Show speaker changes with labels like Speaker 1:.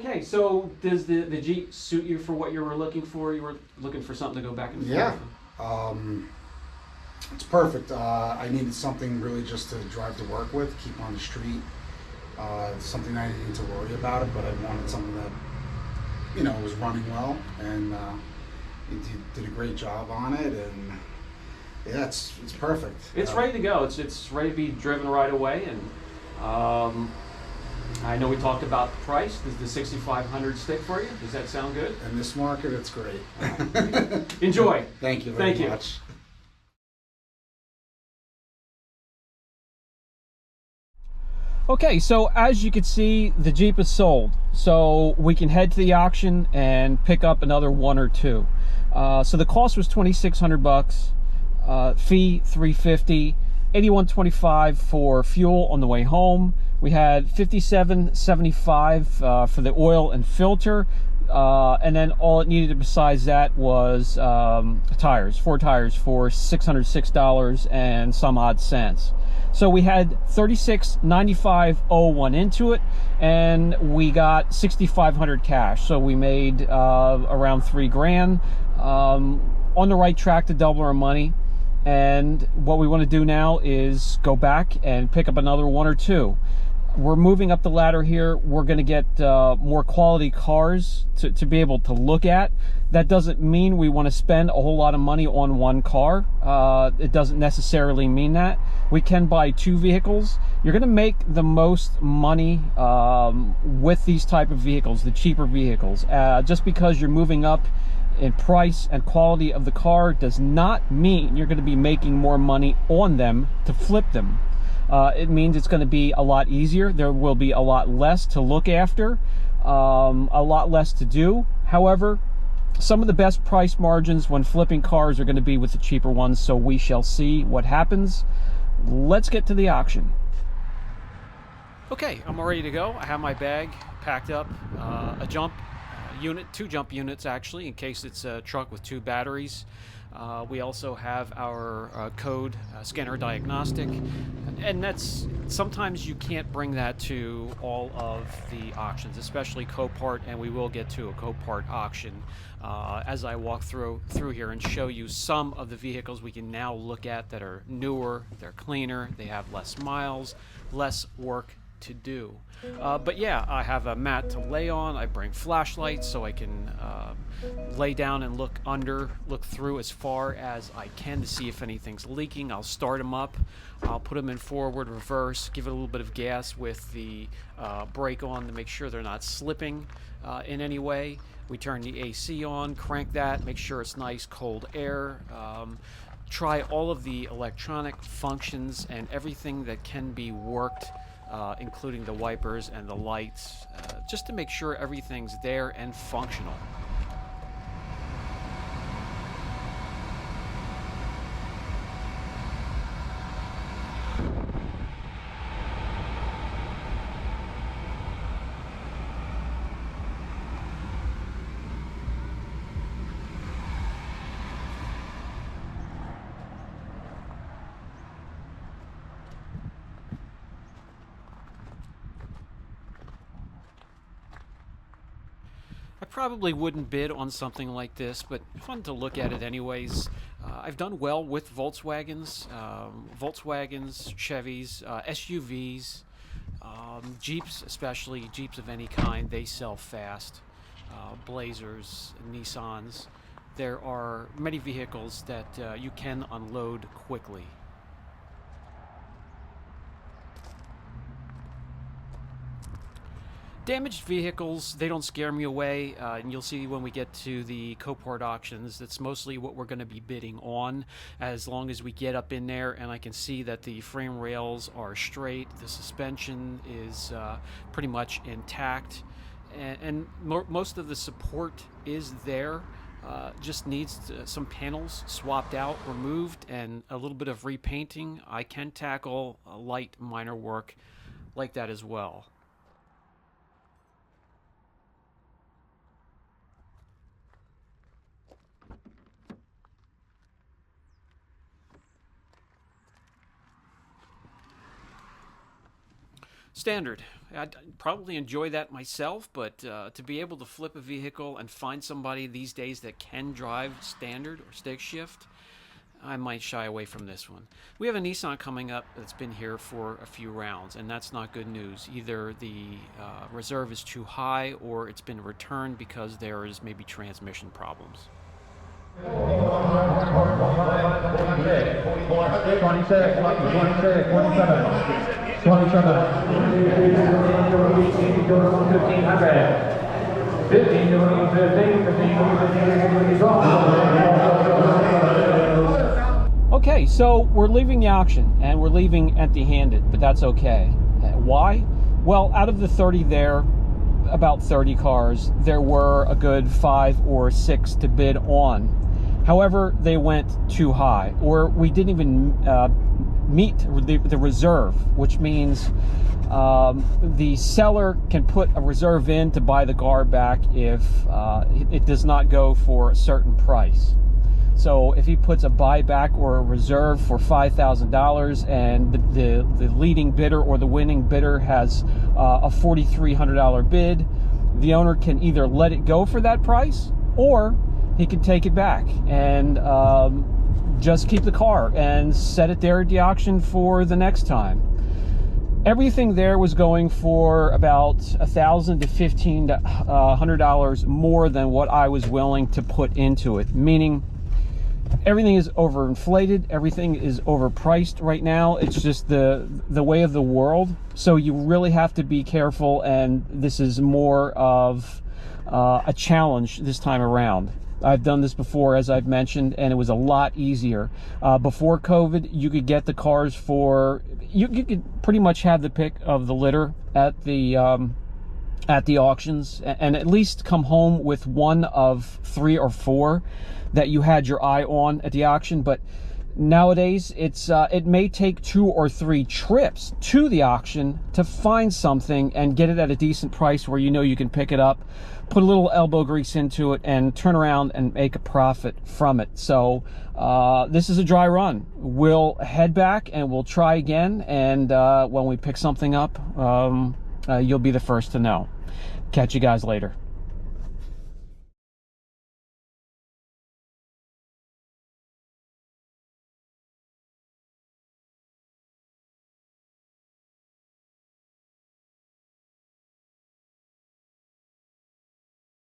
Speaker 1: Okay, so does the Jeep suit you for what you were looking for? You were looking for something to go back and forth?
Speaker 2: Yeah. It's perfect. I needed something really just to drive to work with, keep on the street. Something I didn't need to worry about it, but I wanted something that, you know, was running well, and you did a great job on it, and yeah, it's perfect.
Speaker 1: It's ready to go. It's ready to be driven right away, and I know we talked about the price. Does the 6,500 stick for you? Does that sound good?
Speaker 2: In this market, it's great.
Speaker 1: Enjoy.
Speaker 2: Thank you very much.
Speaker 1: Okay, so as you can see, the Jeep is sold. So we can head to the auction and pick up another one or two. So the cost was $2,600, fee $350, $81.25 for fuel on the way home. We had $57.75 for the oil and filter. And then all it needed besides that was tires, 4 tires for $606 and some odd cents. So we had $36.95.01 into it, and we got $6,500 cash. So we made around $3,000. On the right track to double our money. And what we want to do now is go back and pick up another one or two. We're moving up the ladder here. We're going to get more quality cars to be able to look at. That doesn't mean we want to spend a whole lot of money on one car. It doesn't necessarily mean that. We can buy 2 vehicles. You're going to make the most money with these type of vehicles, the cheaper vehicles. Just because you're moving up in price and quality of the car does not mean you're going to be making more money on them to flip them. It means it's going to be a lot easier. There will be a lot less to look after, a lot less to do. However, some of the best price margins when flipping cars are going to be with the cheaper ones, so we shall see what happens. Let's get to the auction. Okay, I'm all ready to go. I have my bag packed up, a jump unit, 2 jump units actually, in case it's a truck with 2 batteries. We also have our code scanner diagnostic, and that's sometimes you can't bring that to all of the auctions, especially Copart, and we will get to a Copart auction as I walk through here and show you some of the vehicles we can now look at that are newer, they're cleaner, they have less miles, less work to do. But yeah, I have a mat to lay on. I bring flashlights so I can lay down and look through as far as I can to see if anything's leaking. I'll start them up. I'll put them in forward, reverse, give it a little bit of gas with the brake on to make sure they're not slipping in any way. We turn the AC on, crank that, make sure it's nice cold air. Try all of the electronic functions and everything that can be worked, including the wipers and the lights, just to make sure everything's there and functional. I probably wouldn't bid on something like this, but fun to look at it anyways. I've done well with Volkswagens, Chevys, SUVs, Jeeps, especially Jeeps of any kind. They sell fast. Blazers, Nissans. There are many vehicles that you can unload quickly. Damaged vehicles, they don't scare me away, and you'll see when we get to the Copart auctions, that's mostly what we're going to be bidding on, as long as we get up in there and I can see that the frame rails are straight, the suspension is pretty much intact, and most of the support is there. Just needs some panels swapped out, removed, and a little bit of repainting. I can tackle light minor work like that as well. Standard. I'd probably enjoy that myself, but to be able to flip a vehicle and find somebody these days that can drive standard or stick shift, I might shy away from this one. We have a Nissan coming up that's been here for a few rounds, and that's not good news. Either the reserve is too high or it's been returned because there is maybe transmission problems.
Speaker 3: 26,
Speaker 1: Okay, so we're leaving the auction, and we're leaving empty-handed, but that's okay. Why? Well, out of the 30 there, about 30 cars, there were a good 5 or 6 to bid on. However, they went too high, or we didn't even meet the reserve, which means the seller can put a reserve in to buy the car back if it does not go for a certain price. So if he puts a buyback or a reserve for $5,000 and the leading bidder or the winning bidder has a $4,300 bid, the owner can either let it go for that price, or he can take it back and just keep the car and set it there at the auction for the next time. Everything there was going for about $1,000 to $1,500 more than what I was willing to put into it, meaning everything is overinflated, everything is overpriced right now. It's just the way of the world. So you really have to be careful, and this is more of a challenge this time around. I've done this before, as I've mentioned, and it was a lot easier. Before COVID, you could get the cars for, you could pretty much have the pick of the litter at the auctions, and at least come home with one of 3 or 4 that you had your eye on at the auction. But nowadays, it may take 2 or 3 trips to the auction to find something and get it at a decent price where you know you can pick it up, put a little elbow grease into it, and turn around and make a profit from it. So this is a dry run. We'll head back and we'll try again, and when we pick something up, you'll be the first to know. Catch you guys later.